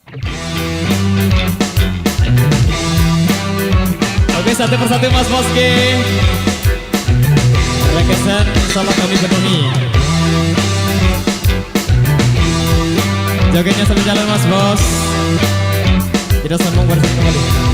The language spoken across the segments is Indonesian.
Oke, satu persatu Mas Boski. Requestan insya Allah kami penuhi. Jogetnya sambil jalan Mas Bos. Kita sambung bersama kembali.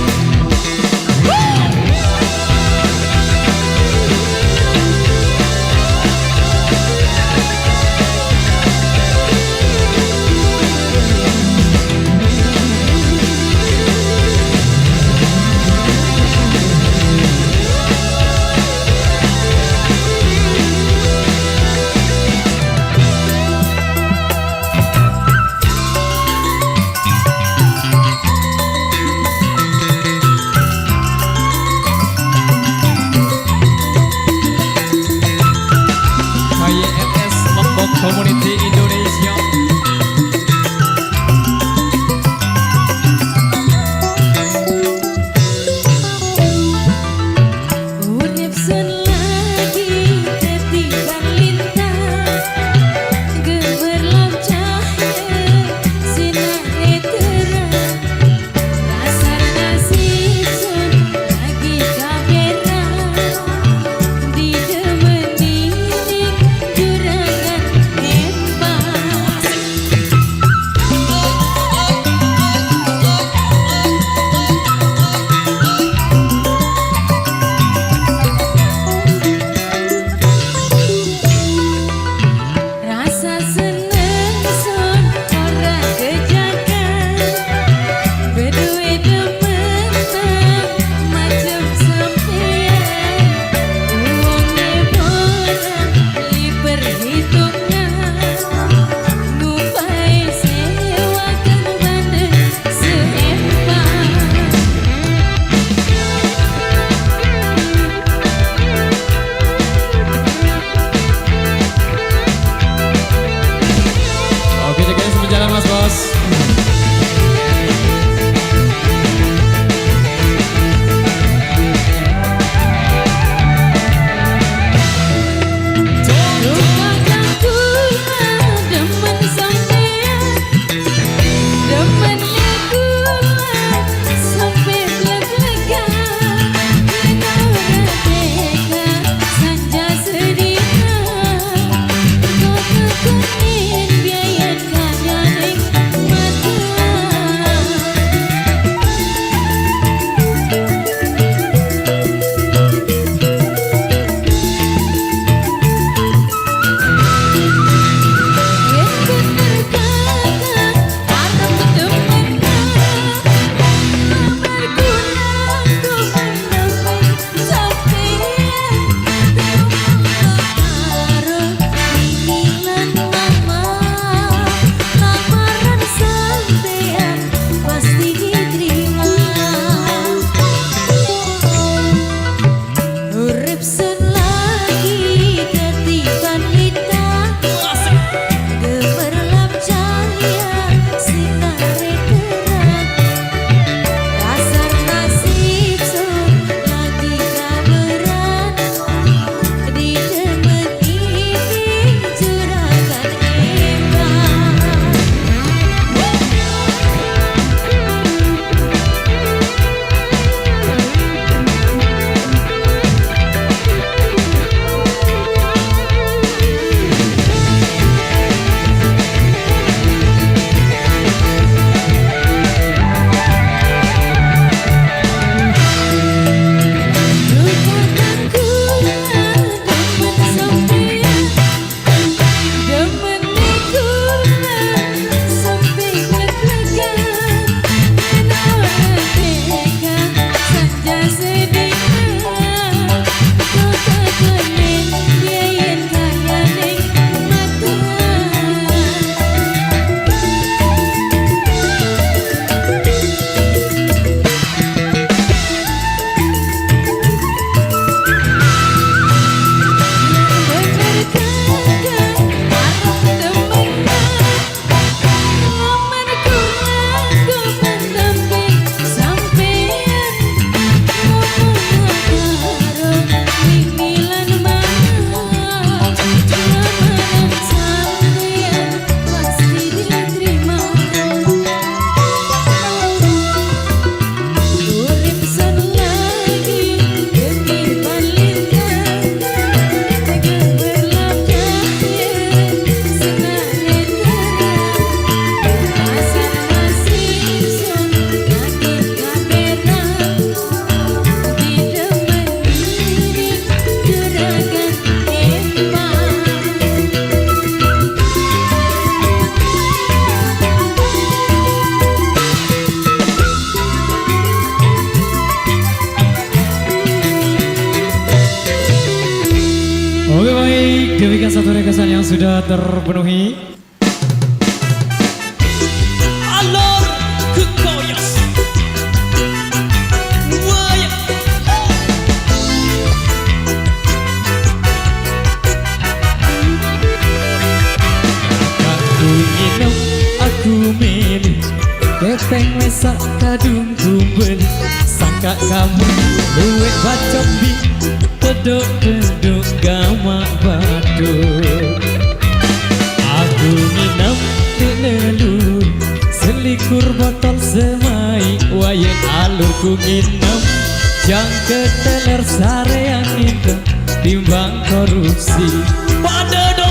satu requestan yang sudah terpenuhi. Alor ke koyos. Aku nginep, aku milih kepeng wesak kadung kumbeli. Sangka kamu luwe bacok bi pedok-pedok gamak baduk. Aku nginep di nelur selikur botol semai wayan alurku nginep jang keteler sareang indah timbang korupsi pada doang.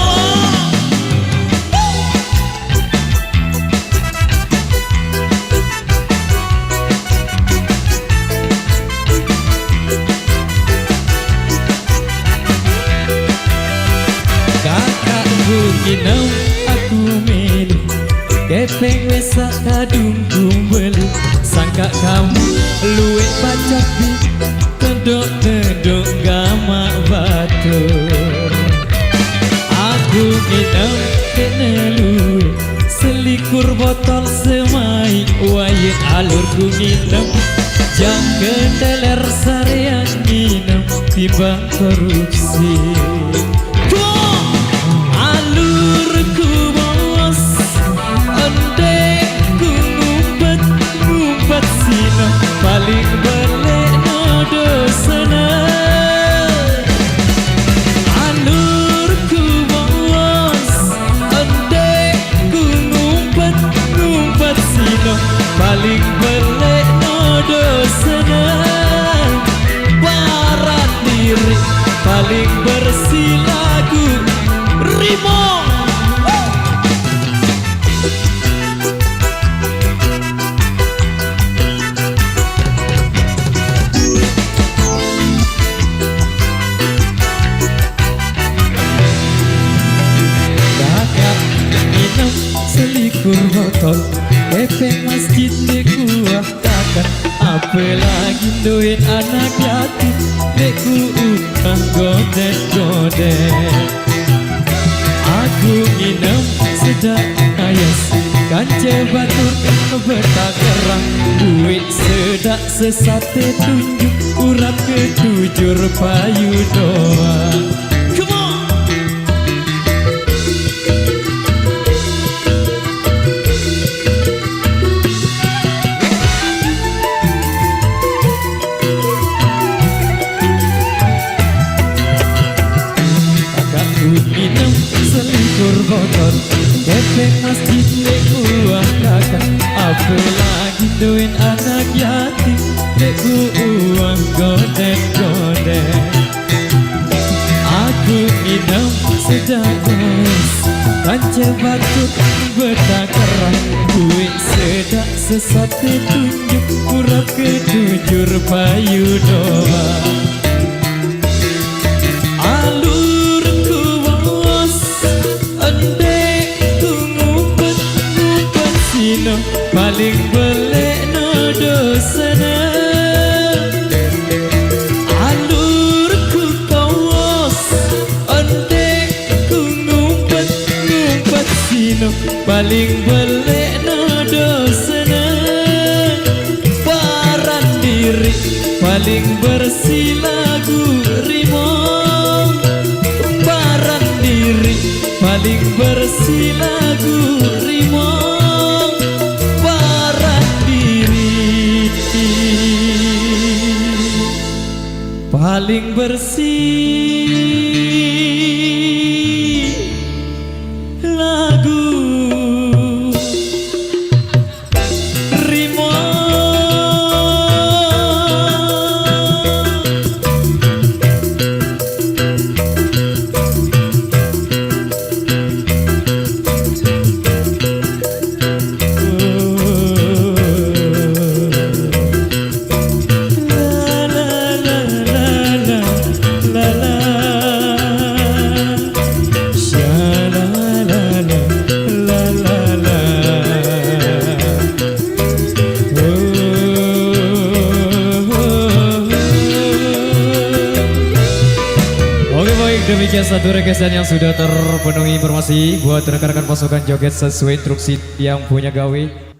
Nginep aku milih kepeng wesak kadung kumbeli. Sangka kamu luwe bacok bi kedok-kedok gamak batur. Aku nginep kene luwe selikur botol semai wayan alurku nginep jang keteler sareang nginep timbang korupsi. Paling belek no dosana alurku bos andai ku ngumpet sino paling belek no dosana barat diri paling bersih lagu rimong. Selikur botol kepeng masjid dekuah takkan apalagi duit anak yatim deku utang godet-godet. Aku nginep sedang ayas kance batur betak kerang duit sedak sesate tunjuk urap ketujur payu doang. Botol kepeng masjid deku kakak apalagi duit anak yatim deku uang godet-godet. Aku nginep sedakos kance batuk betak kerang duit sedak sesate tunjuk urap ketujur payu doang. Paling belek no dosana alurku kawas andai ku ngumpet sino paling belek no dosana paran diri paling bersih lagu rimong paran diri paling bersih lagu rimong paling bersih lagu rimong. La demikian satu requestan yang sudah terpenuhi informasi buat rekan-rekan pasukan joget sesuai instruksi yang punya gawe.